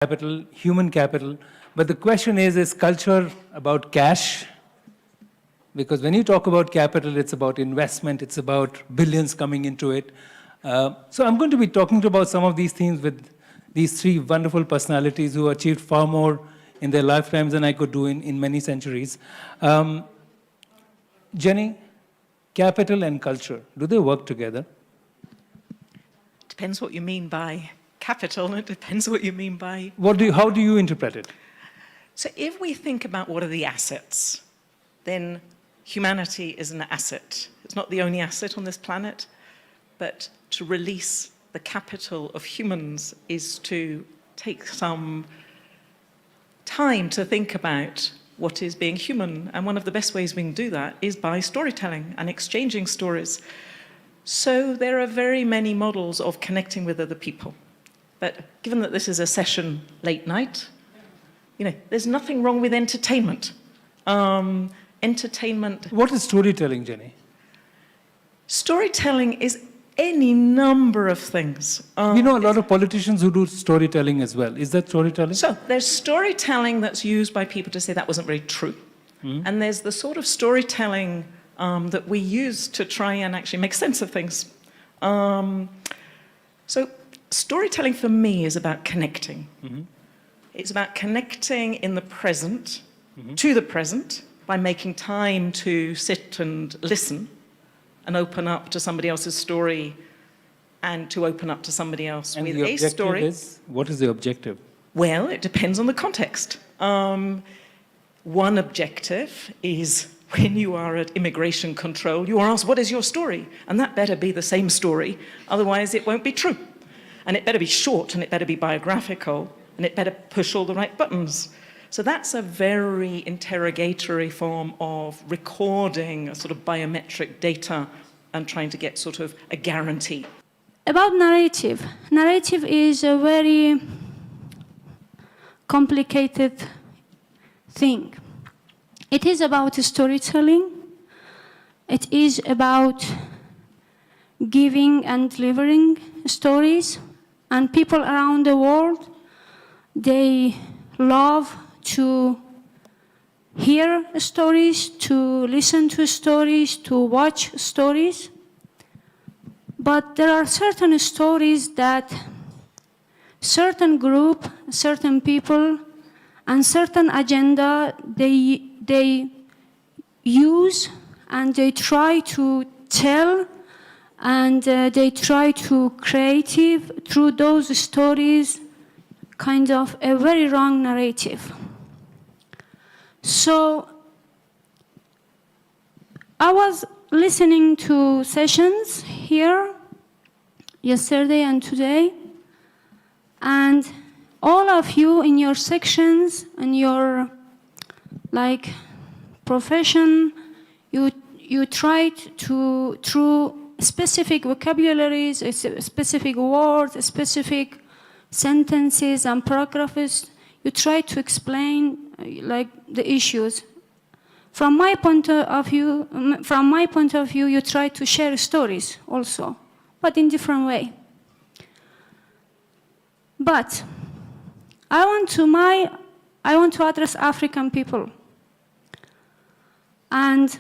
capital, human capital. But the question is culture about cash? Because when you talk about capital, it's about investment, it's about billions coming into it. So I'm going to be talking about some of these themes with these three wonderful personalities who achieved far more in their lifetimes than I could do in many centuries. Jenny, capital and culture, do they work together? Depends what you mean by capital, and it depends what you mean by... How do you interpret it? So if we think about what are the assets, then humanity is an asset. It's not the only asset on this planet, but to release the capital of humans is to take some time to think about what is being human. And one of the best ways we can do that is by storytelling and exchanging stories. So there are very many models of connecting with other people. But given that this is a session late night, there's nothing wrong with entertainment. Entertainment... What is storytelling, Jenny? Storytelling is any number of things. We know a lot of politicians who do storytelling as well. Is that storytelling? So there's storytelling that's used by people to say that wasn't very true. And there's the sort of storytelling that we use to try and actually make sense of things. So storytelling for me is about connecting. It's about connecting in the present to the present by making time to sit and listen and open up to somebody else's story and to open up to somebody else and with the a story. What is the objective? Well, it depends on the context. One objective is when you are at immigration control, you are asked, what is your story? And that better be the same story, otherwise it won't be true. And it better be short, and it better be biographical, and it better push all the right buttons. So that's a very interrogatory form of recording a sort of biometric data and trying to get sort of a guarantee. About narrative. Narrative is a very complicated thing. It is about storytelling. It is about giving and delivering stories. And people around the world, they love to hear stories, to listen to stories, to watch stories. But there are certain stories that certain group, certain people, and certain agenda they use and they try to tell and they try to creative through those stories kind of a very wrong narrative. So I was listening to sessions here yesterday and today, and all of you in your sections and your profession, you tried to, through specific vocabularies, specific words, specific sentences and paragraphs, you try to explain the issues. From my point of view, you try to share stories also, but in different way. But I want to address African people and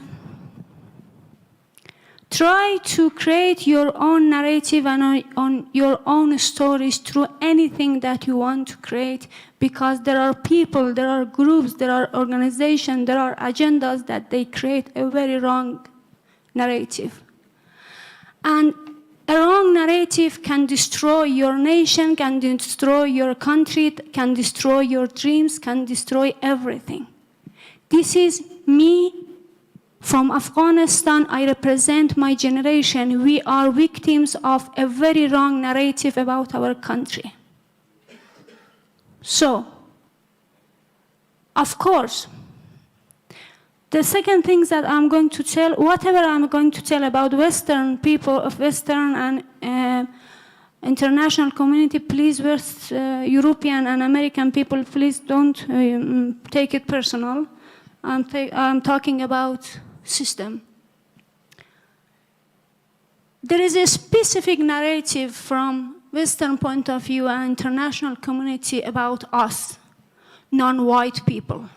try to create your own narrative and on your own stories through anything that you want to create, because there are people, there are groups, there are organizations, there are agendas that they create a very wrong narrative. And a wrong narrative can destroy your nation, can destroy your country, can destroy your dreams, can destroy everything. This is me. From Afghanistan, I represent my generation. We are victims of a very wrong narrative about our country. So, of course, the second thing that I'm going to tell, whatever I'm going to tell about Western people, of Western and international community, please, European and American people, please don't take it personal. I'm talking about system. There is a specific narrative from Western point of view and international community about us, non-white people.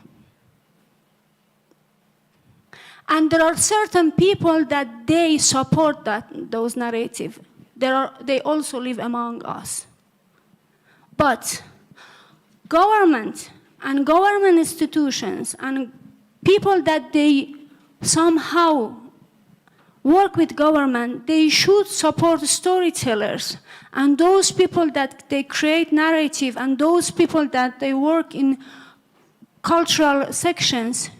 And there are certain people that they support those narratives. They also live among us. But government and government institutions and people that they somehow work with government, they should support storytellers and those people that they create narrative and those people that they work in cultural sections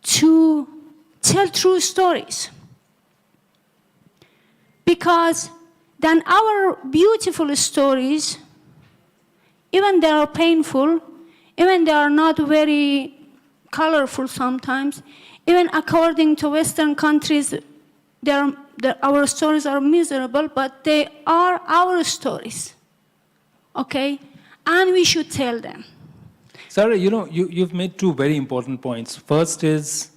to tell true stories. Because then our beautiful stories, even they are painful, even they are not very colorful sometimes, even according to Western countries, our stories are miserable, but they are our stories, okay? And we should tell them. Sahraa, you've made two very important points. First is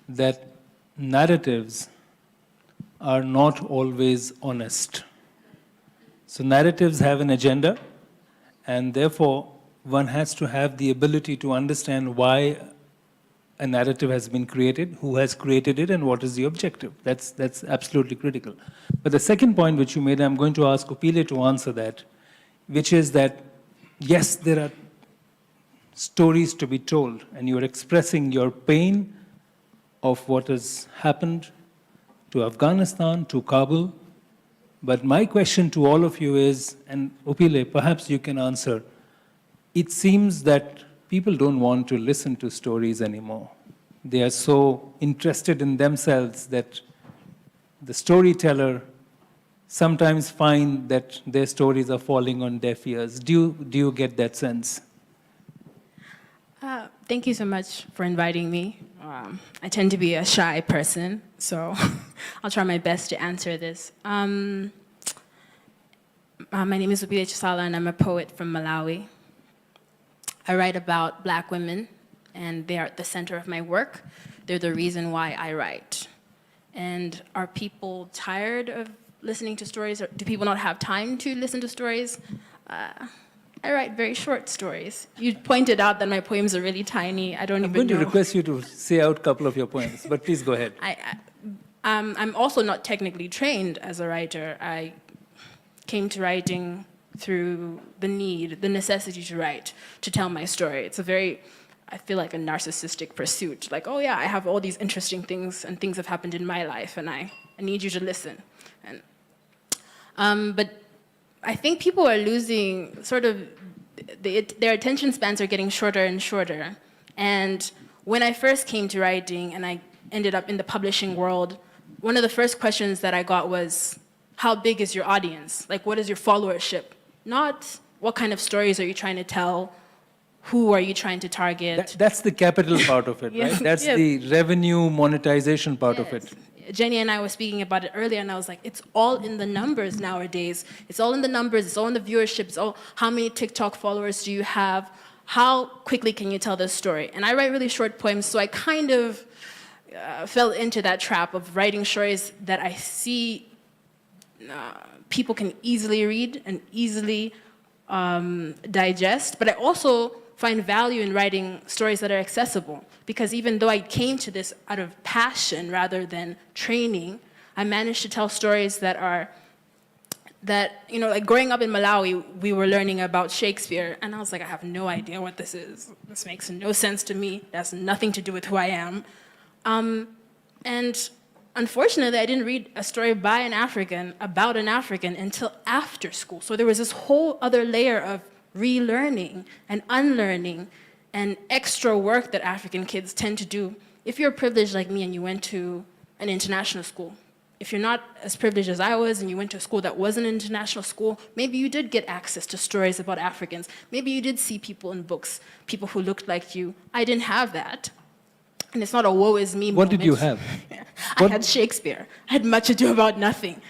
that narratives are not always honest. So narratives have an agenda, and therefore one has to have the ability to understand why a narrative has been created, who has created it, and what is the objective. That's absolutely critical. But the second point which you made, I'm going to ask Upile to answer that, which is that, yes, there are stories to be told, and you're expressing your pain of what has happened to Afghanistan, to Kabul. But my question to all of you is, and Upile, perhaps you can answer, it seems that people don't want to listen to stories anymore. They are so interested in themselves that the storyteller sometimes find that their stories are falling on deaf ears. Do you get that sense? Thank you so much for inviting me. I tend to be a shy person, so I'll try my best to answer this. My name is Upile Chisala, and I'm a poet from Malawi. I write about Black women, and they are at the center of my work. They're the reason why I write. And are people tired of listening to stories, or do people not have time to listen to stories? I write very short stories. You pointed out that my poems are really tiny. I don't even know. I'm going to request you to say out a couple of your poems, but please go ahead. I'm also not technically trained as a writer. I came to writing through the necessity to write, to tell my story. It's a very, I feel like a narcissistic pursuit. Like, oh yeah, I have all these interesting things and things have happened in my life and I need you to listen. But I think people are losing sort of, their attention spans are getting shorter and shorter. And when I first came to writing and I ended up in the publishing world, one of the first questions that I got was, how big is your audience? Like, what is your followership? Not what kind of stories are you trying to tell? Who are you trying to target? That's the capital part of it, right? That's the revenue monetization part of it. Jenny and I were speaking about it earlier, and I was like, it's all in the numbers nowadays. It's all in the numbers, it's all in the viewership, it's all how many TikTok followers do you have? How quickly can you tell this story? And I write really short poems, so I kind of fell into that trap of writing stories that I see people can easily read and easily digest, but I also find value in writing stories that are accessible. Because even though I came to this out of passion rather than training, I managed to tell stories that are, like growing up in Malawi, we were learning about Shakespeare, and I was like, I have no idea what this is. This makes no sense to me. It has nothing to do with who I am. And unfortunately, I didn't read a story by an African, about an African, until after school. So there was this whole other layer of relearning and unlearning and extra work that African kids tend to do. If you're privileged like me and you went to an international school, if you're not as privileged as I was and you went to a school that wasn't an international school, maybe you did get access to stories about Africans. Maybe you did see people in books, people who looked like you. I didn't have that. And it's not a woe is me moment. What did you have? I had Shakespeare. I had Much Ado About Nothing.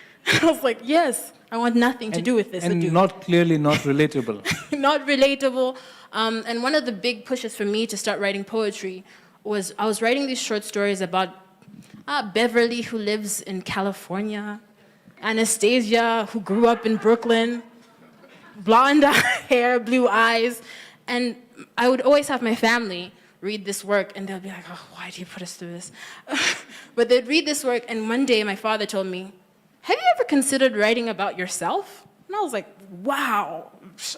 I was like, yes, I want nothing to do with this. And not relatable. Not relatable. And one of the big pushes for me to start writing poetry was I was writing these short stories about Beverly, who lives in California, Anastasia, who grew up in Brooklyn, blonde hair, blue eyes. And I would always have my family read this work, and they'll be like, oh, why do you put us through this? But they'd read this work, and one day my father told me, have you ever considered writing about yourself? And I was like, wow,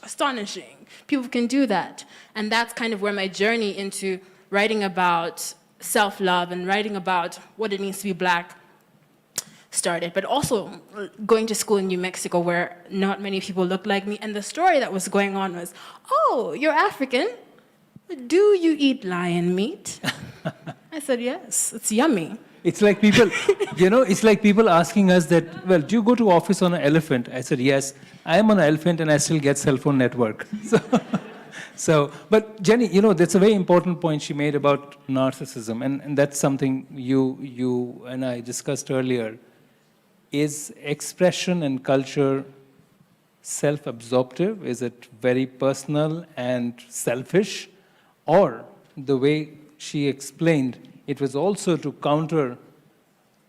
astonishing. People can do that. And that's kind of where my journey into writing about self-love and writing about what it means to be Black started. But also going to school in New Mexico where not many people looked like me. And the story that was going on was, oh, you're African? Do you eat lion meat? I said, yes, it's yummy. It's like people, it's like people asking us that, well, do you go to office on an elephant? I said, yes, I am on an elephant and I still get cell phone network. But Jenny, that's a very important point she made about narcissism. And that's something you and I discussed earlier. Is expression and culture self-absorptive? Is it very personal and selfish? Or the way she explained, it was also to counter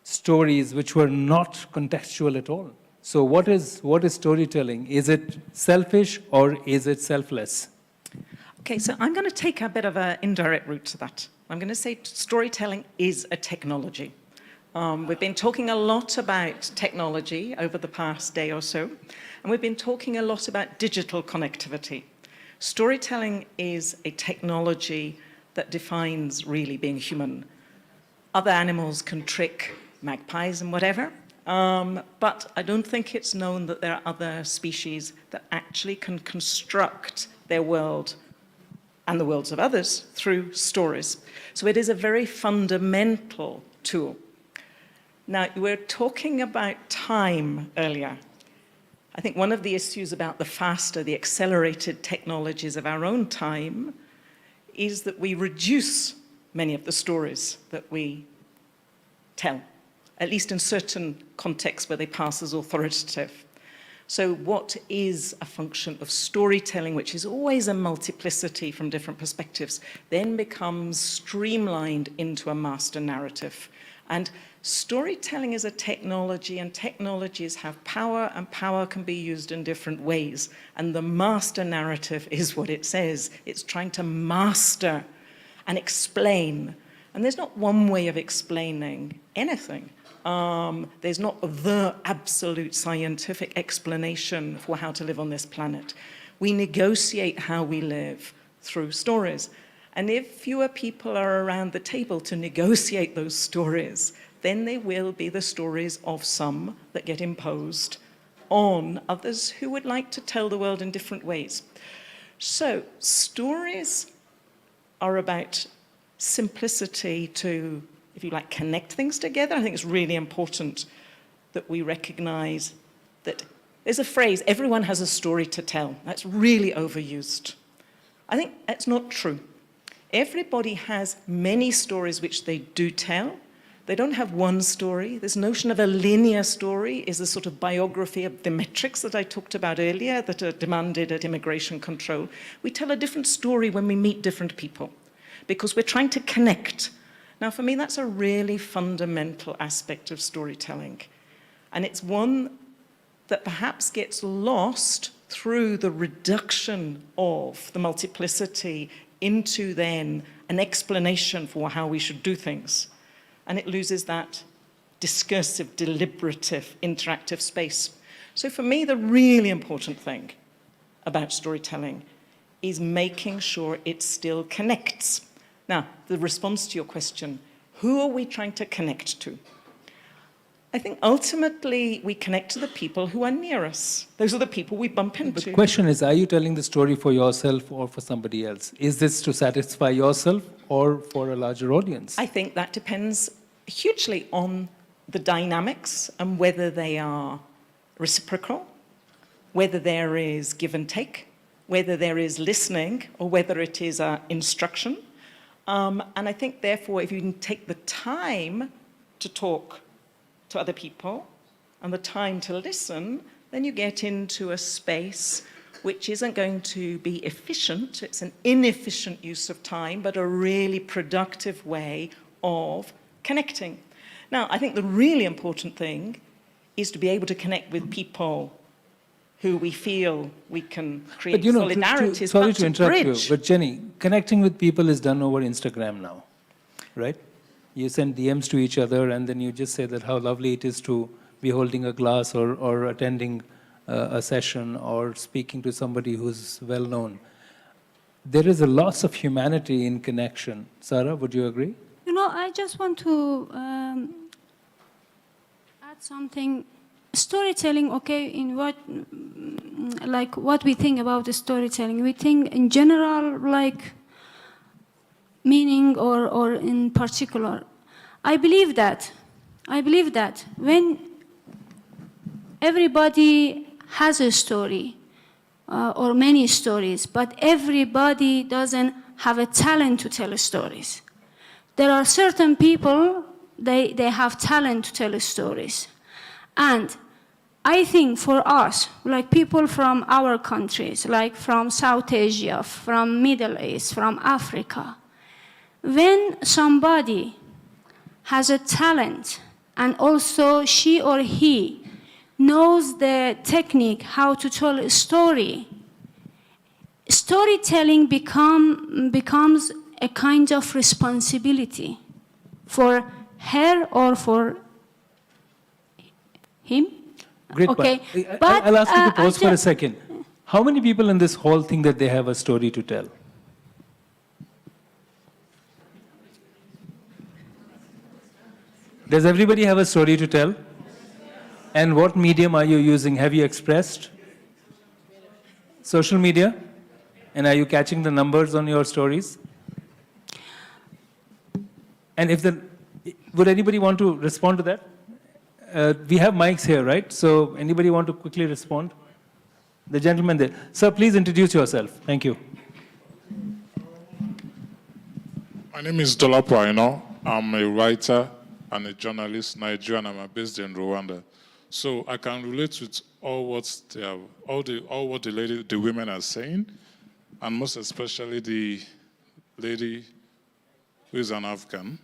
stories which were not contextual at all. So what is storytelling? Is it selfish or is it selfless? Okay, so I'm going to take a bit of an indirect route to that. I'm going to say storytelling is a technology. We've been talking a lot about technology over the past day or so, and we've been talking a lot about digital connectivity. Storytelling is a technology that defines really being human. Other animals can trick magpies and whatever, but I don't think it's known that there are other species that actually can construct their world and the worlds of others through stories. So it is a very fundamental tool. Now, we were talking about time earlier. I think one of the issues about the faster, the accelerated technologies of our own time is that we reduce many of the stories that we tell, at least in certain contexts where they pass as authoritative. So what is a function of storytelling, which is always a multiplicity from different perspectives, then becomes streamlined into a master narrative. And storytelling is a technology, and technologies have power, and power can be used in different ways. And the master narrative is what it says. It's trying to master and explain. And there's not one way of explaining anything. There's not the absolute scientific explanation for how to live on this planet. We negotiate how we live through stories. And if fewer people are around the table to negotiate those stories, then they will be the stories of some that get imposed on others who would like to tell the world in different ways. So stories are about simplicity to, if you like, connect things together. I think it's really important that we recognize that there's a phrase, everyone has a story to tell. That's really overused. I think that's not true. Everybody has many stories which they do tell. They don't have one story. This notion of a linear story is a sort of biography of the metrics that I talked about earlier that are demanded at immigration control. We tell a different story when we meet different people because we're trying to connect. Now, for me, that's a really fundamental aspect of storytelling. And it's one that perhaps gets lost through the reduction of the multiplicity into then an explanation for how we should do things. And it loses that discursive, deliberative, interactive space. So for me, the really important thing about storytelling is making sure it still connects. Now, the response to your question, who are we trying to connect to? I think ultimately we connect to the people who are near us. Those are the people we bump into. The question is, are you telling the story for yourself or for somebody else? Is this to satisfy yourself or for a larger audience? I think that depends hugely on the dynamics and whether they are reciprocal, whether there is give and take, whether there is listening, or whether it is instruction. And I think, therefore, if you can take the time to talk to other people and the time to listen, then you get into a space which isn't going to be efficient. It's an inefficient use of time, but a really productive way of connecting. Now, I think the really important thing is to be able to connect with people who we feel we can create But you know, solidarities, sorry but to interrupt bridge. you, but Jenny, connecting with people is done over Instagram now, right? You send DMs to each other, and then you just say that how lovely it is to be holding a glass or attending a session or speaking to somebody who's well-known. There is a loss of humanity in connection. Sahraa, would you agree? You know, I just want to add something. Storytelling, okay, in what, like what we think about the storytelling. We think in general, like meaning or in particular. I believe that when everybody has a story or many stories, but everybody doesn't have a talent to tell stories. There are certain people, they have talent to tell stories. And I think for us, like people from our countries, like from South Asia, from Middle East, from Africa, when somebody has a talent and also she or he knows the technique how to tell a story, storytelling becomes a kind of responsibility for her or for him. Great Okay, point. but, I'll ask you to pause for a just- second. How many people in this hall think that they have a story to tell? Does everybody have a story to tell? And what medium are you using? Have you expressed? Social media? And are you catching the numbers on your stories? And would anybody want to respond to that? We have mics here, right? So anybody want to quickly respond? The gentleman there. Sir, please introduce yourself. Thank you. My name is Dolapo Aino. I'm a writer and a journalist, Nigerian. I'm based in Rwanda. So I can relate with all what the women are saying, and most especially the lady who is an Afghan.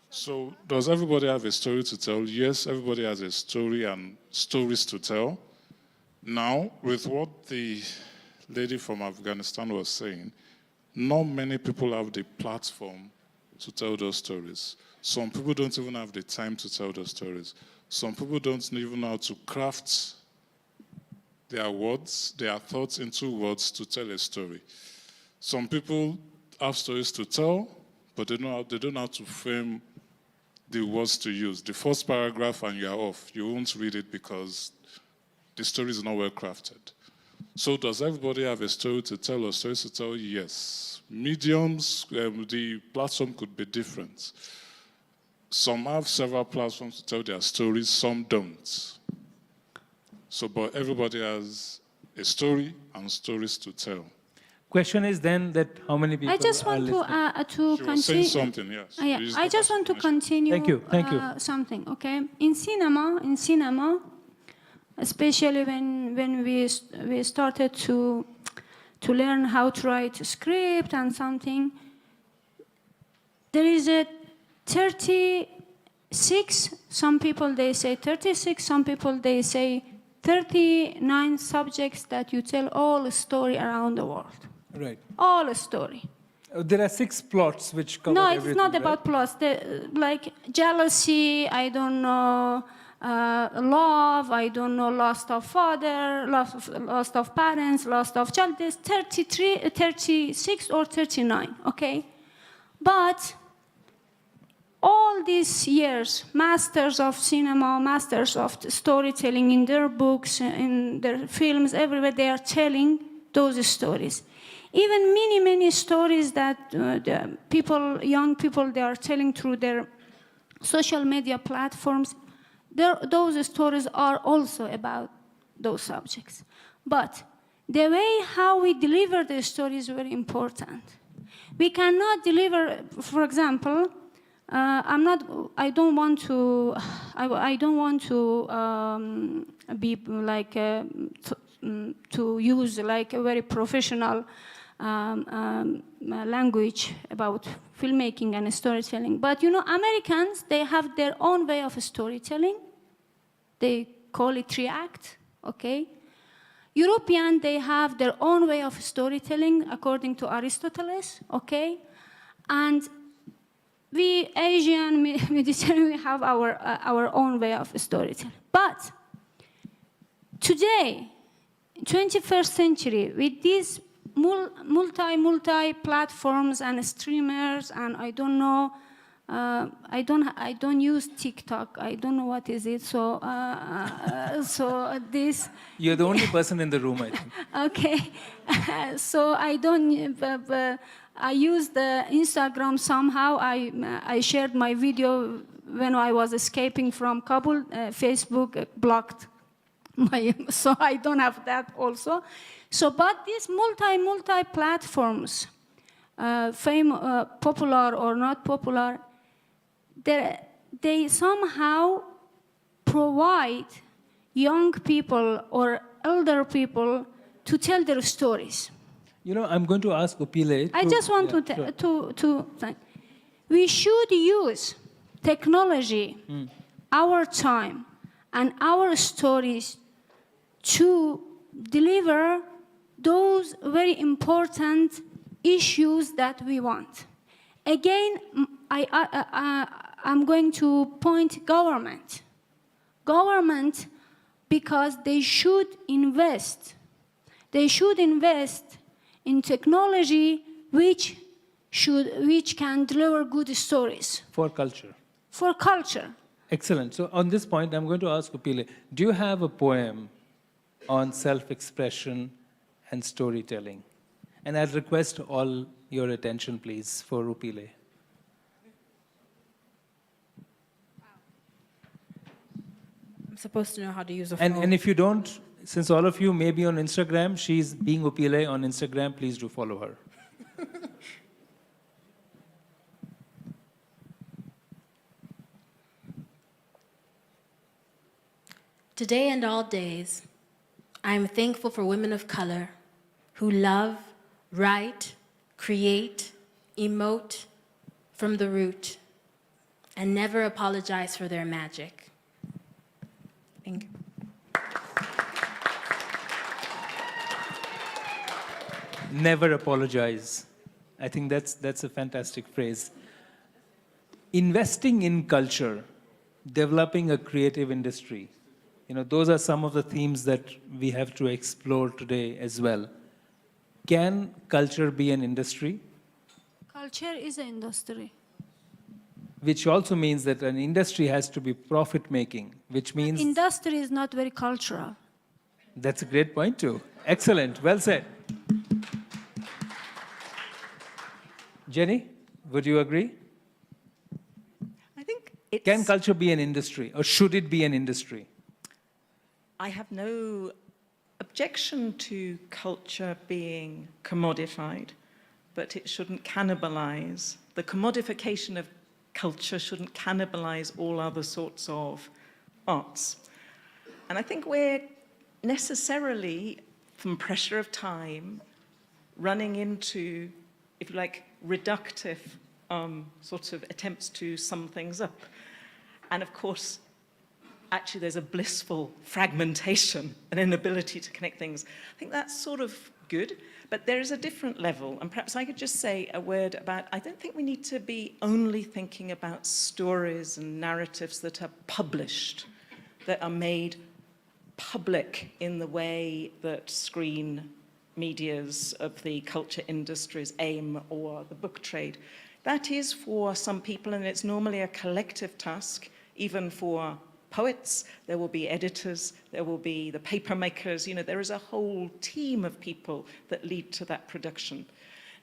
So does everybody have a story to tell? Yes, everybody has a story and stories to tell. Now, with what the lady from Afghanistan was saying, not many people have the platform to tell those stories. Some people don't even have the time to tell those stories. Some people don't even know how to craft their words, their thoughts into words to tell a story. Some people have stories to tell, but they don't know how to frame the words to use. The first paragraph and you're off. You won't read it because the story is not well crafted. So does everybody have a story to tell or stories to tell? Yes. Mediums, the platform could be different. Some have several platforms to tell their stories, some don't. So, but everybody has a story and stories to tell. Question is then that how many people I just want are listening? to She was saying continue. something, yes. Yeah, Please I let just us want to finish. continue. Thank you. Something, okay? In cinema, especially when we started to learn how to write a script and something, there is a 36. Some people they say 36. Some people they say 39 subjects that you tell all a story around the world. Right. All a story. There are 6 plots which cover No, everything, it's not right? about plots. Like jealousy, I don't know, love, I don't know, loss of father, loss of parents, loss of child. There's 36 or 39, okay? But all these years, masters of cinema, masters of storytelling in their books, in their films, everywhere, they are telling those stories. Even many stories that the young people, they are telling through their social media platforms, those stories are also about those subjects. But the way how we deliver the story is very important. We cannot deliver, for example, I don't want to be like to use like a very professional language about filmmaking and storytelling. But you know, Americans, they have their own way of storytelling. they call it React, okay? European, they have their own way of storytelling, according to Aristotle, okay? And we Asian, Mediterranean, we have our own way of storytelling. But today, 21st century, with these multi platforms and streamers, and I don't know, I don't use TikTok. I don't know what is it. So so this. You're the only person in the room, I think. Okay, so I don't. I use the Instagram somehow. I shared my video when I was escaping from Kabul. Facebook blocked my, so I don't have that also. So, but these multi platforms, popular or not popular, they somehow provide young people or elder people to tell their stories. You know, I'm going to ask Upile. I just want to thank. We should use technology, our time, and our stories to deliver those very important issues that we want. Again, I'm going to point government. Government, because they should invest. They should invest in technology which can deliver good stories. For culture. For culture. Excellent. So on this point, I'm going to ask Upile, do you have a poem on self-expression and storytelling? And I'll request all your attention, please, for Upile. I'm supposed to know how to use a phone. And if you don't, since all of you may be on Instagram, she's being Upile on Instagram, please do follow her. Today and all days, I am thankful for women of color who love, write, create, emote from the root, and never apologize for their magic. Thank you. Never apologize. I think that's a fantastic phrase. Investing in culture, developing a creative industry, you know, those are some of the themes that we have to explore today as well. Can culture be an industry? Culture is an industry. Which also means that an industry has to be profit-making, which means... Industry is not very cultural. That's a great point too. Excellent, well said. Jenny, would you agree? I think it's... Can culture be an industry, or should it be an industry? I have no objection to culture being commodified, but it shouldn't cannibalize. The commodification of culture shouldn't cannibalize all other sorts of arts. And I think we're necessarily, from pressure of time, running into, if you like, reductive sort of attempts to sum things up. And of course, actually there's a blissful fragmentation, an inability to connect things. I think that's sort of good, but there is a different level. And perhaps I could just say a word about, I don't think we need to be only thinking about stories and narratives that are published, that are made public in the way that screen medias of the culture industries aim, or the book trade. That is for some people, and it's normally a collective task, even for poets. There will be editors, there will be the paper makers, you know, there is a whole team of people that lead to that production.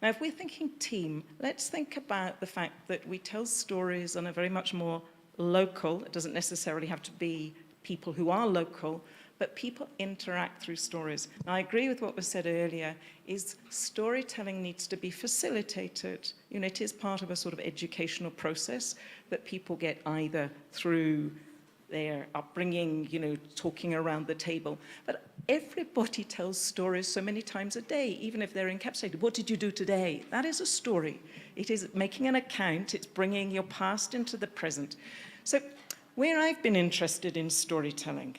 Now, if we're thinking team, let's think about the fact that we tell stories on a very much more local, it doesn't necessarily have to be people who are local, but people interact through stories. Now, I agree with what was said earlier, is storytelling needs to be facilitated. You know, it is part of a sort of educational process that people get either through their upbringing, you know, talking around the table. But everybody tells stories so many times a day, even if they're encapsulated. What did you do today? That is a story. It is making an account. It's bringing your past into the present. So Where I've been interested in storytelling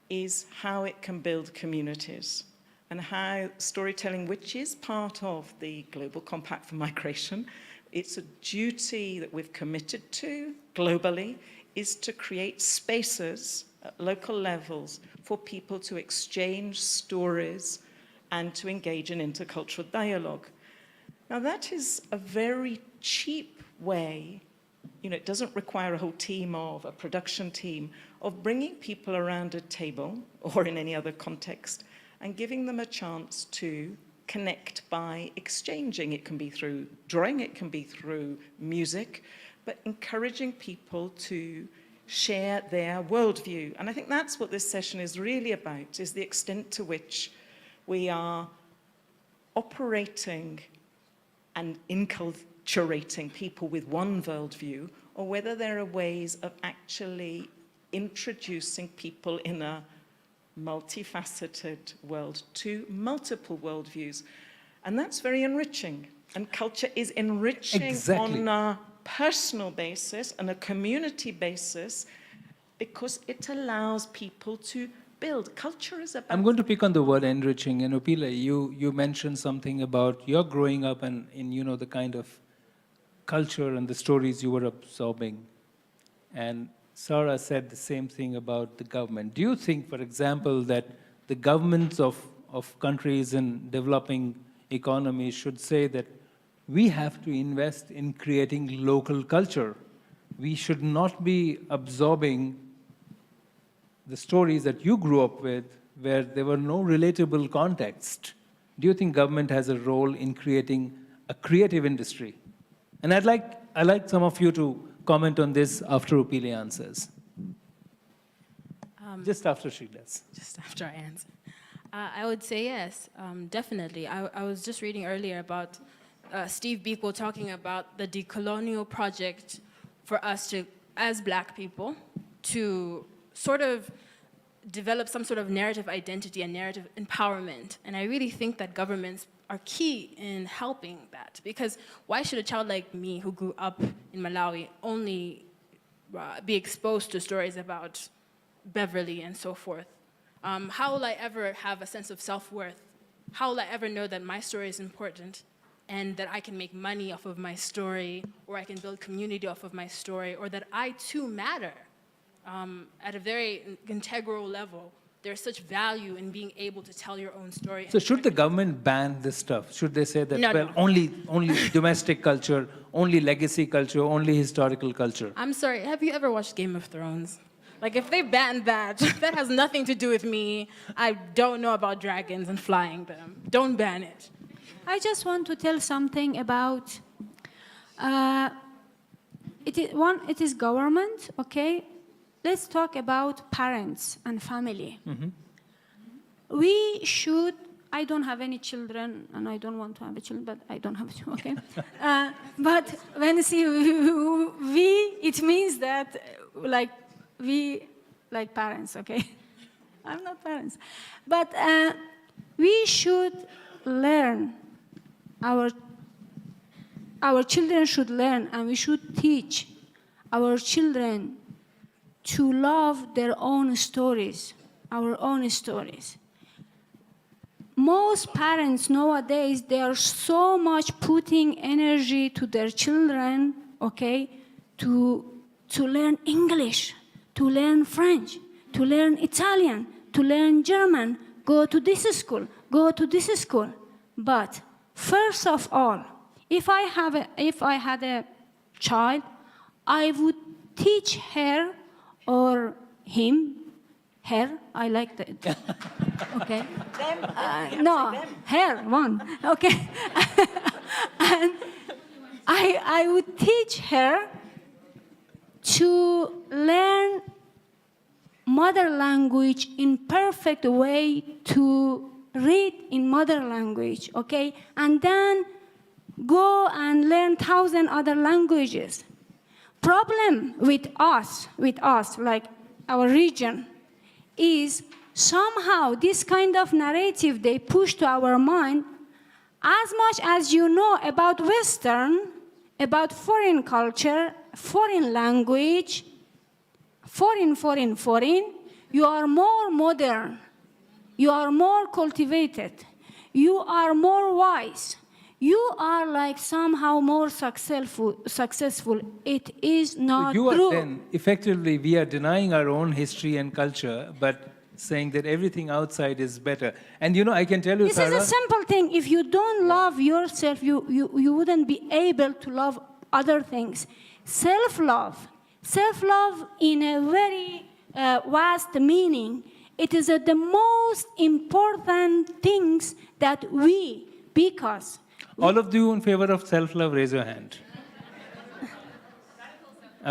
is how it can build communities and how storytelling, which is part of the Global Compact for Migration, it's a duty that we've committed to globally, is to create spaces at local levels for people to exchange stories and to engage in intercultural dialogue. Now that is a very cheap way, it doesn't require a whole team a production team, of bringing people around a table or in any other context and giving them a chance to connect by exchanging. It can be through drawing, it can be through music, but encouraging people to share their worldview. And I think that's what this session is really about, is the extent to which we are operating and enculturating people with one worldview, or whether there are ways of actually introducing people in a multifaceted world to multiple worldviews. And that's very enriching. And culture is enriching on a personal basis and a community basis because it allows people to build. Culture is about... I'm going to pick on the word enriching. And Pile, you mentioned something about your growing up and in the kind of culture and the stories you were absorbing. And Sahraa said the same thing about the government. Do you think, for example, that the governments of countries in developing economies should say that we have to invest in creating local culture? We should not be absorbing the stories that you grew up with where there were no relatable context. Do you think government has a role in creating a creative industry? And I'd like some of you to comment on this after Upile answers. Just after she does. Just after I answer. I would say yes, definitely. I was just reading earlier about Steve Biko talking about the decolonial project for us to, as Black people, to sort of develop some sort of narrative identity and narrative empowerment. And I really think that governments are key in helping that, because why should a child like me who grew up in Malawi only be exposed to stories about Beverly and so forth? How will I ever have a sense of self-worth? How will I ever know that my story is important and that I can make money off of my story, or I can build community off of my story, or that I too matter at a very integral level? There's such value in being able to tell your own story. So should the government ban this stuff? Should they say that, No. only domestic culture, only legacy culture, only historical culture? I'm sorry, have you ever watched Game of Thrones? Like, if they ban that, that has nothing to do with me. I don't know about dragons and flying them. Don't ban it. I just want to tell something about, it is government, okay? Let's talk about parents and family. Mm-hmm. We should, I don't have any children, and I don't want to have a child, but I don't have to, okay? But when you see we, it means that, we, like parents, okay? I'm not parents. But we should learn, our children should learn, and we should teach our children to love their own stories, our own stories. Most parents nowadays, they are so much putting energy to their children, okay, to learn English, to learn French, to learn Italian, to learn German, go to this school, go to this school. But first of all, if I had a child, I would teach her or him, her, I like that. Okay. No, her, one. Okay. And I would teach her to learn mother language in perfect way, to read in mother language, okay? And then go and learn 1,000 other languages. Problem with us, like our region, is somehow this kind of narrative they push to our mind. As much as you know about Western, about foreign culture, foreign language, foreign, you are more modern, you are more cultivated, you are more wise, you are like somehow more successful. It is not You are true. then, effectively, we are denying our own history and culture, but saying that everything outside is better. And you know, I can tell you, This is a Sahraa, simple thing. If you don't love yourself, you wouldn't be able to love other things. Self-love in a very vast meaning, it is the most important things that because all of you in favor of self-love, raise your hand.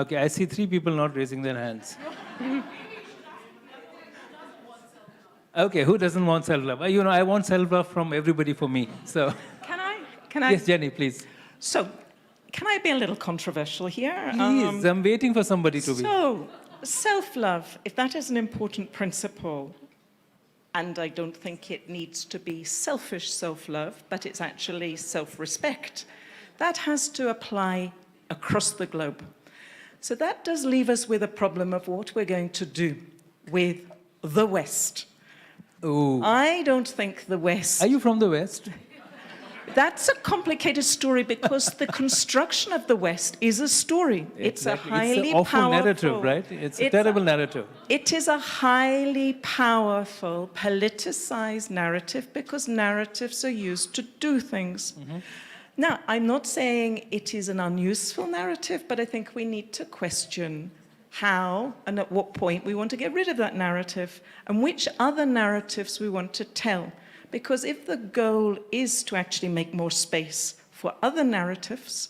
Okay, I see 3 people not raising their hands. Okay, who doesn't want self-love? You know, I want self-love from everybody for me. So, Can I? yes, Jenny, please. So, can I be a little controversial here? Please, I'm waiting for somebody to be. So, self-love, if that is an important principle, and I don't think it needs to be selfish self-love, but it's actually self-respect, that has to apply across the globe. So that does leave us with a problem of what we're going to do with the West. Ooh. I don't think the West... Are you from the West? That's a complicated story because the construction of the West is a story. It's a highly It's an awful powerful narrative, right? It's a terrible narrative. It is a highly powerful, politicized narrative because narratives are used to do things. Mm-hmm. Now, I'm not saying it is an unuseful narrative, but I think we need to question how and at what point we want to get rid of that narrative and which other narratives we want to tell. Because if the goal is to actually make more space for other narratives,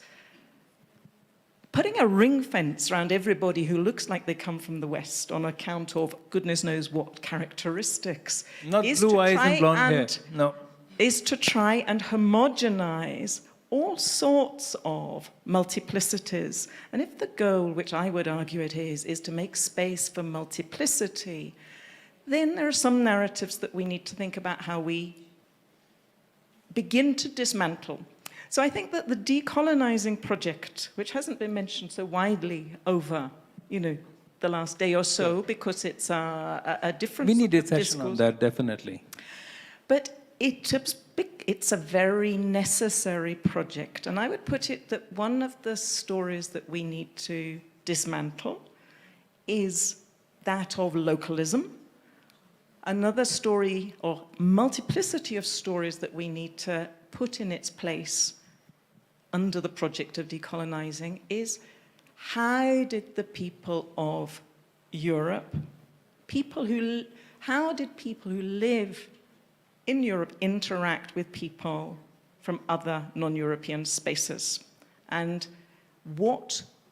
putting a ring fence around everybody who looks like they come from the West on account of goodness knows what characteristics Not blue eyes and blonde hair. No. Is to try and homogenize all sorts of multiplicities. And if the goal, which I would argue it is to make space for multiplicity, then there are some narratives that we need to think about how we begin to dismantle. So I think that the decolonizing project, which hasn't been mentioned so widely over, the last day or so, because it's a different We need a session discourse. on that, definitely. But it's a very necessary project. And I would put it that one of the stories that we need to dismantle is that of localism. Another story, or multiplicity of stories that we need to put in its place under the project of decolonizing is how did the people of Europe, how did people who live in Europe interact with people from other non-European spaces? And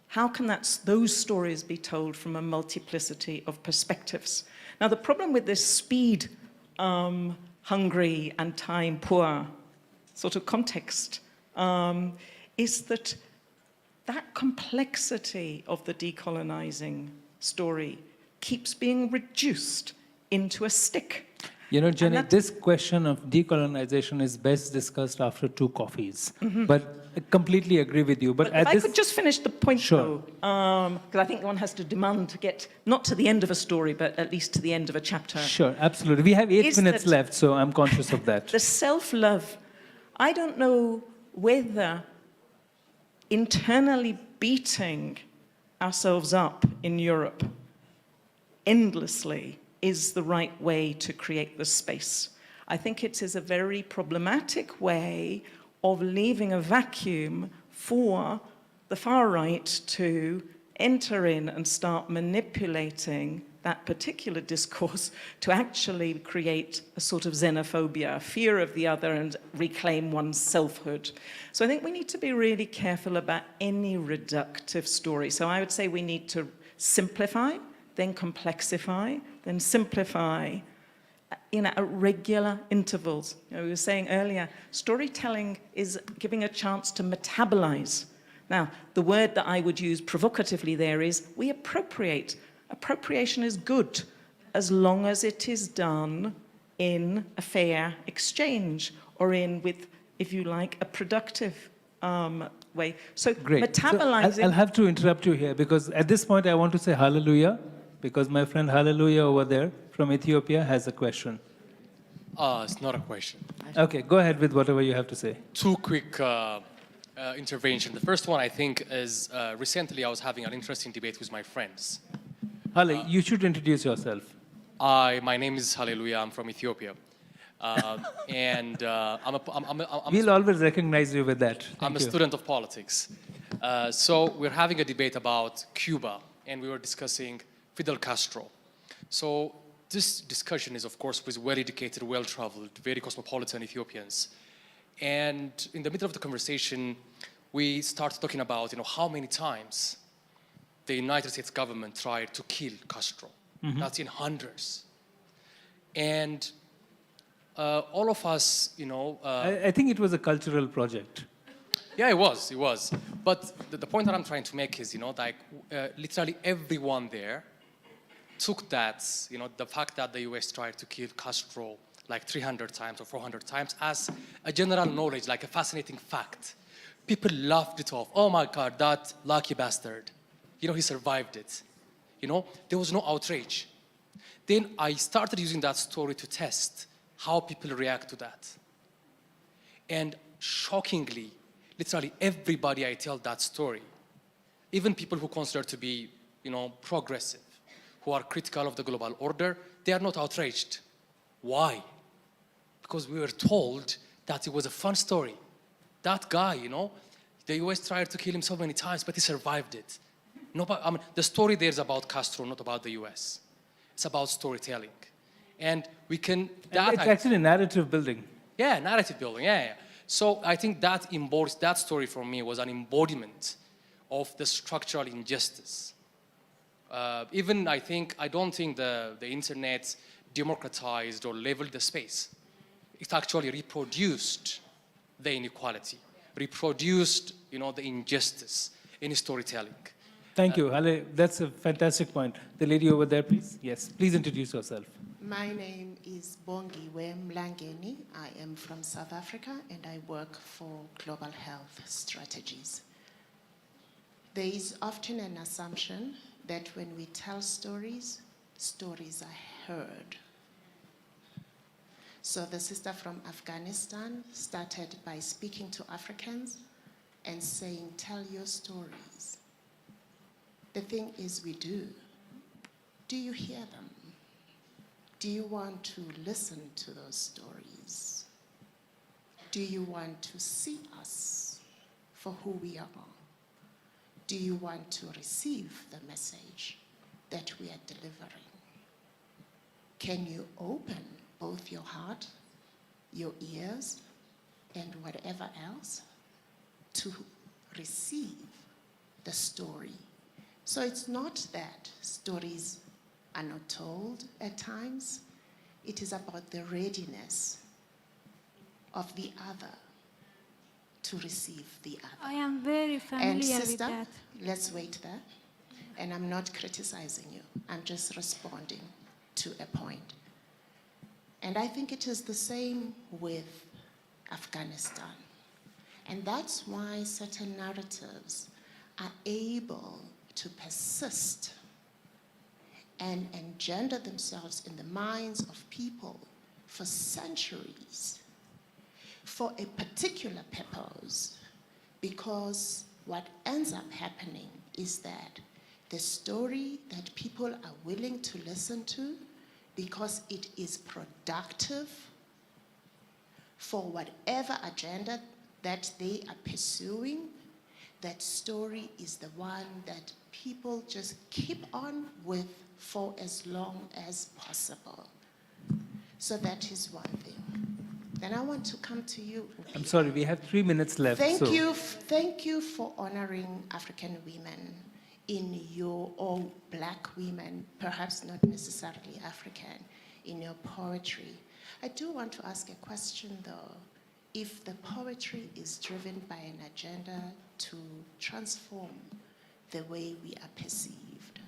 how can those stories be told from a multiplicity of perspectives? Now, the problem with this speed, hungry and time poor sort of context is that complexity of the decolonizing story keeps being reduced into a stick. You know, Jenny, this question of decolonization is best discussed after 2 coffees. Mm-hmm. But I completely agree with you. But if I could just finish the point, Sure. though, because I think one has to demand to get not to the end of a story, but at least to the end of a chapter. Sure, absolutely. We have 8 minutes left, so I'm conscious of that. The self-love, I don't know whether internally beating ourselves up in Europe endlessly is the right way to create this space. I think it is a very problematic way of leaving a vacuum for the far right to enter in and start manipulating that particular discourse to actually create a sort of xenophobia, fear of the other, and reclaim one's selfhood. So I think we need to be really careful about any reductive story. So I would say we need to simplify, then complexify, then simplify, at regular intervals. We were saying earlier, storytelling is giving a chance to metabolize. Now, the word that I would use provocatively there is we appropriate. Appropriation is good as long as it is done in a fair exchange or with, if you like, a productive way. So Great. metabolizing... So I'll have to interrupt you here because at this point I want to say hallelujah because my friend Hallelujah over there from Ethiopia has a question. It's not a question. Okay, go ahead with whatever you have to say. Two quick intervention. The first one, I think, is recently I was having an interesting debate with my friends. Hale, you should introduce yourself. My name is Hallelujah. I'm from Ethiopia. And We'll always recognize you with that. I'm a Thank you. student of politics. So we're having a debate about Cuba, and we were discussing Fidel Castro. So this discussion is, of course, with well-educated, well-traveled, very cosmopolitan Ethiopians. And in the middle of the conversation, we started talking about, how many times the United States government tried to kill Castro. That's in hundreds. And all of us, I think it was a cultural project. yeah, it was. But the point that I'm trying to make is, literally everyone there took that, the fact that the US tried to kill Castro like 300 times or 400 times as a general knowledge, like a fascinating fact. People laughed it off. Oh my God, that lucky bastard. He survived it. There was no outrage. Then I started using that story to test how people react to that. And shockingly, literally everybody I tell that story, even people who consider to be, progressive, who are critical of the global order, they are not outraged. Why? Because we were told that it was a fun story. That guy, the US tried to kill him so many times, but he survived it. The story there is about Castro, not about the US. It's about storytelling. And we can... It's actually narrative building. Yeah, narrative building, yeah. So I think that story for me was an embodiment of the structural injustice. I don't think the internet democratized or leveled the space. It actually reproduced the inequality, reproduced, the injustice in storytelling. Thank you, Hale. That's a fantastic point. The lady over there, please. Yes, please introduce yourself. My name is Bongiwe Mlangeni. I am from South Africa and I work for global health strategies. There is often an assumption that when we tell stories, stories are heard. So the sister from Afghanistan started by speaking to Africans and saying, tell your stories. The thing is we do. Do you hear them? Do you want to listen to those stories? Do you want to see us for who we are? Do you want to receive the message that we are delivering? Can you open both your heart, your ears, and whatever else to receive the story? So it's not that stories are not told at times. It is about the readiness of the other to receive the other. I am very familiar And with sister, that. let's wait there. And I'm not criticizing you. I'm just responding to a point. And I think it is the same with Afghanistan. And that's why certain narratives are able to persist and engender themselves in the minds of people for centuries for a particular purpose, because what ends up happening is that the story that people are willing to listen to, because it is productive for whatever agenda that they are pursuing, that story is the one that people just keep on with for as long as possible. So that is one thing. Then I want to come to you. I'm sorry, we have 3 minutes left. Thank you for honoring African women in or black women, perhaps not necessarily African, in your poetry. I do want to ask a question though. If the poetry is driven by an agenda to transform the way we are perceived.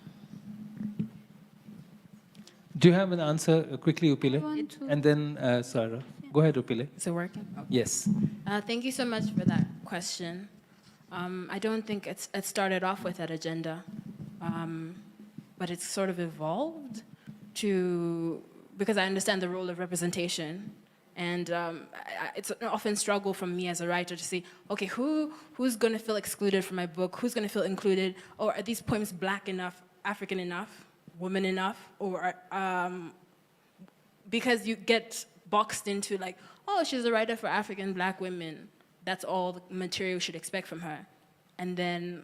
Do you have an answer quickly, Upile? want to- And then Sahraa. Go ahead, Upile. Is it working? Okay. Yes. Thank you so much for that question. I don't think it started off with that agenda. but it's sort of evolved to, because I understand the role of representation. And it's an often struggle from me as a writer to see, okay, who's going to feel excluded from my book? Who's going to feel included? Or are these poems black enough, African enough, woman enough? Or because you get boxed into like, oh, she's a writer for African black women. That's all the material you should expect from her. And then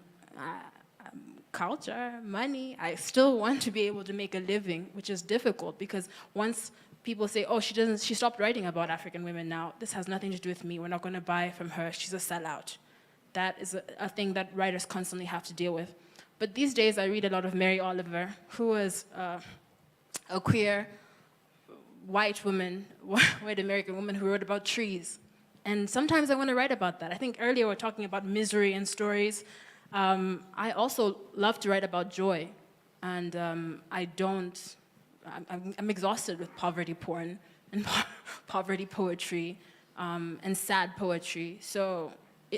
culture, money, I still want to be able to make a living, which is difficult because once people say, oh, she stopped writing about African women now, this has nothing to do with me, we're not going to buy from her, she's a sellout. That is a thing that writers constantly have to deal with. But these days I read a lot of Mary Oliver, who was a queer white woman, white American woman who wrote about trees. And sometimes I want to write about that. I think earlier we were talking about misery and stories. I also love to write about joy. And I'm exhausted with poverty porn and poverty poetry and sad poetry. So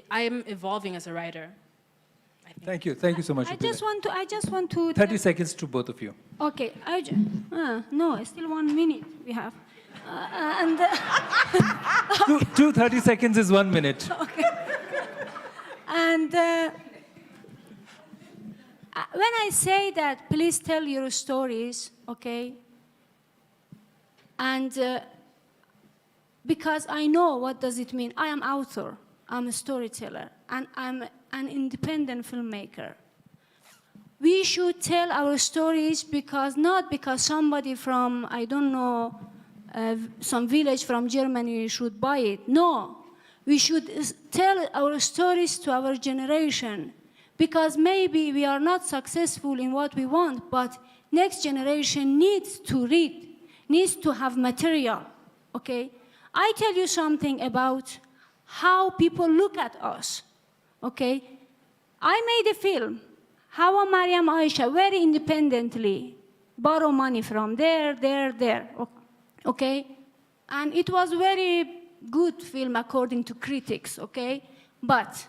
I am evolving as a writer. Thank you so much. I just want to 30 seconds to both of you. Okay, no, still 1 minute we have. And 30 seconds is 1 minute. okay. And when I say that, please tell your stories, okay? And because I know what does it mean. I am author, I'm a storyteller, and I'm an independent filmmaker. We should tell our stories not because somebody from, I don't know, some village from Germany should buy it. No, we should tell our stories to our generation because maybe we are not successful in what we want, but next generation needs to read, needs to have material, okay? I tell you something about how people look at us, okay? I made a film, Hawa Mariam Aisha, very independently, borrow money from there, okay? And it was very good film according to critics, okay? But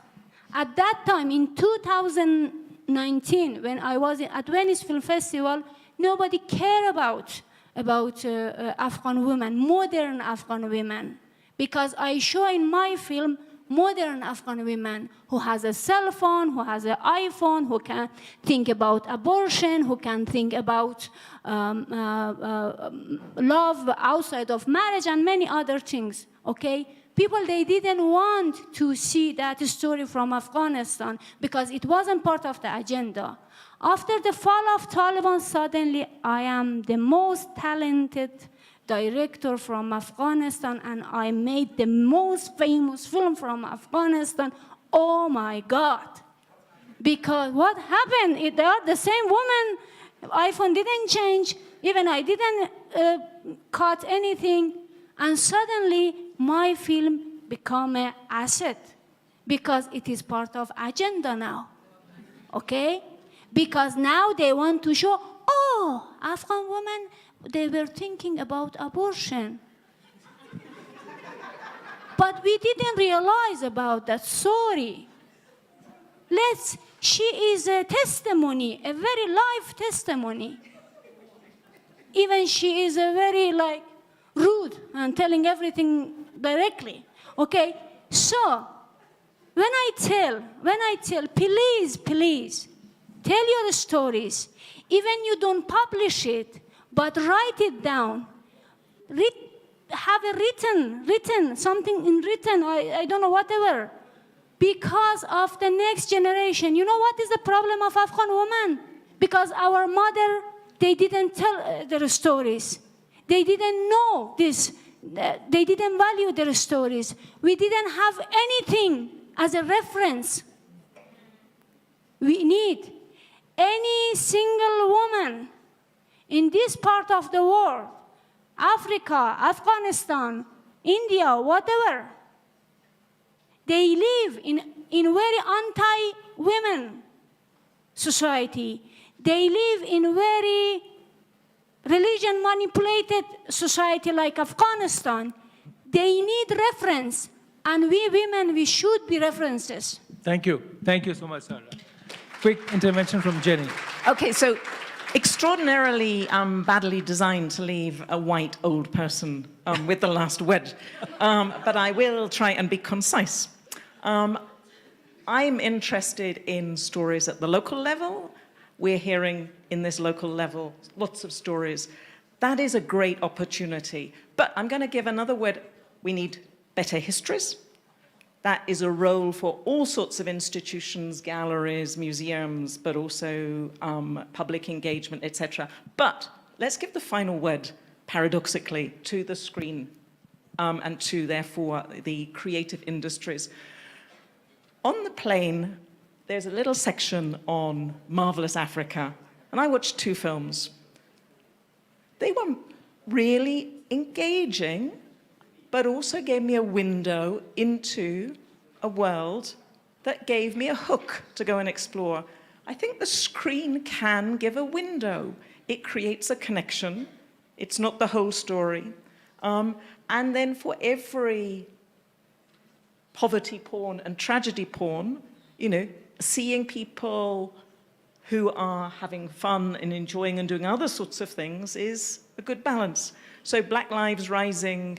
at that time, in 2019, when I was at Venice Film Festival, nobody cared about Afghan women, modern Afghan women, because I show in my film modern Afghan women who has a cell phone, who has an iPhone, who can think about abortion, who can think about love outside of marriage and many other things, okay? People, they didn't want to see that story from Afghanistan because it wasn't part of the agenda. After the fall of Taliban, suddenly I am the most talented director from Afghanistan and I made the most famous film from Afghanistan. Oh my God. Because what happened? They are the same woman. iPhone didn't change. Even I didn't cut anything. And suddenly my film became an asset because it is part of agenda now. Okay? Because now they want to show, oh, Afghan women, they were thinking about abortion. But we didn't realize about that. Sorry. She is a testimony, a very live testimony. Even she is a very rude and telling everything directly. Okay? So, when I tell, please, tell your stories. Even you don't publish it, but write it down. Have a written, something in written, I don't know, whatever. Because of the next generation. You know what is the problem of Afghan women? Because our mother, they didn't tell their stories. They didn't know this. They didn't value their stories. We didn't have anything as a reference. We need any single woman in this part of the world, Africa, Afghanistan, India, whatever, they live in very anti-women society. They live in very religion-manipulated society like Afghanistan. They need reference, and we women, we should be references. Thank you. Thank you so much, Sahraa. Quick intervention from Jenny. Okay, so extraordinarily badly designed to leave a white old person with the last word. But I will try and be concise. I'm interested in stories at the local level. We're hearing in this local level lots of stories. That is a great opportunity. But I'm going to give another word. We need better histories. That is a role for all sorts of institutions, galleries, museums, but also public engagement, etc. But let's give the final word, paradoxically, to the screen and to, therefore, the creative industries. On the plane, there's a little section on Marvelous Africa, and I watched 2 films. They were really engaging, but also gave me a window into a world that gave me a hook to go and explore. I think the screen can give a window. It creates a connection. It's not the whole story. And then for every poverty porn and tragedy porn, you know, seeing people who are having fun and enjoying and doing other sorts of things is a good balance. So Black Lives Rising,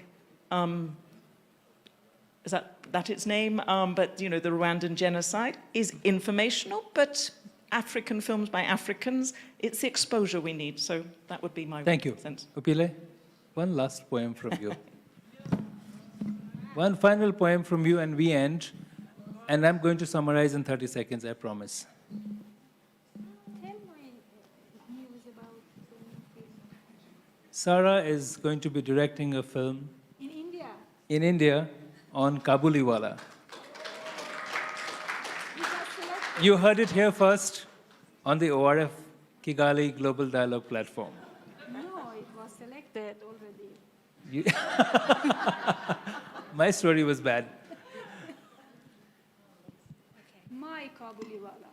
is that its name? But, you know, the Rwandan genocide is informational, but African films by Africans, it's the exposure we need. So that would be my Thank you. sense. Upile, one last poem from you. One final poem from you and we end. And I'm going to summarize in 30 seconds, I promise. Sahraa is going to be directing a film in India on Kabuliwala. You heard it here first on the ORF Kigali Global Dialogue platform. No, it was selected already. My story was bad. My Kabuliwala.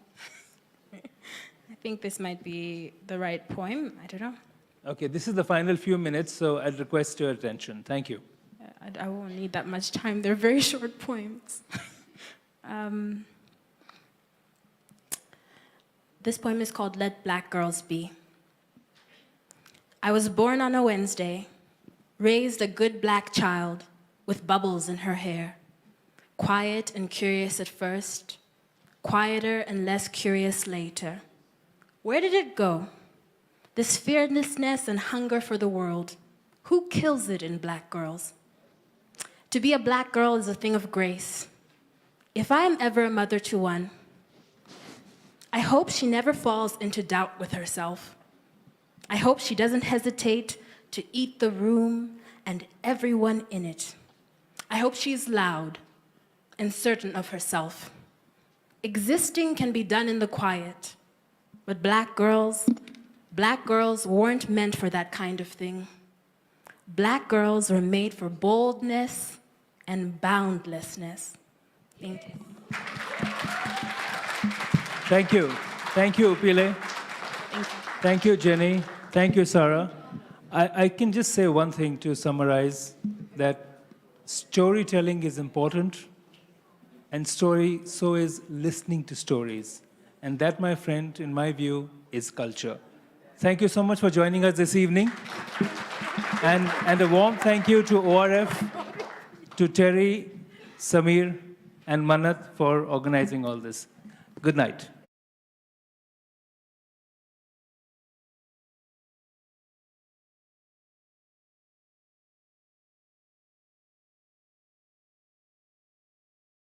I think this might be the right poem. I don't know. Okay, this is the final few minutes, so I'd request your attention. Thank you. I won't need that much time. They're very short poems. This poem is called Let Black Girls Be. I was born on a Wednesday, raised a good black child with bubbles in her hair, quiet and curious at first, quieter and less curious later. Where did it go? This fearlessness and hunger for the world. Who kills it in black girls? To be a black girl is a thing of grace. If I am ever a mother to one, I hope she never falls into doubt with herself. I hope she doesn't hesitate to eat the room and everyone in it. I hope she's loud and certain of herself. Existing can be done in the quiet, but black girls weren't meant for that kind of thing. Black girls were made for boldness and boundlessness. Thank you. Thank you. Thank you, Upile. Thank you. Thank you, Jenny. Thank you, Sahraa. I can just say one thing to summarize, that storytelling is important, and so is listening to stories. And that, my friend, in my view, is culture. Thank you so much for joining us this evening. And a warm thank you to ORF, to Terry, Samir, and Manat for organizing all this. Good night.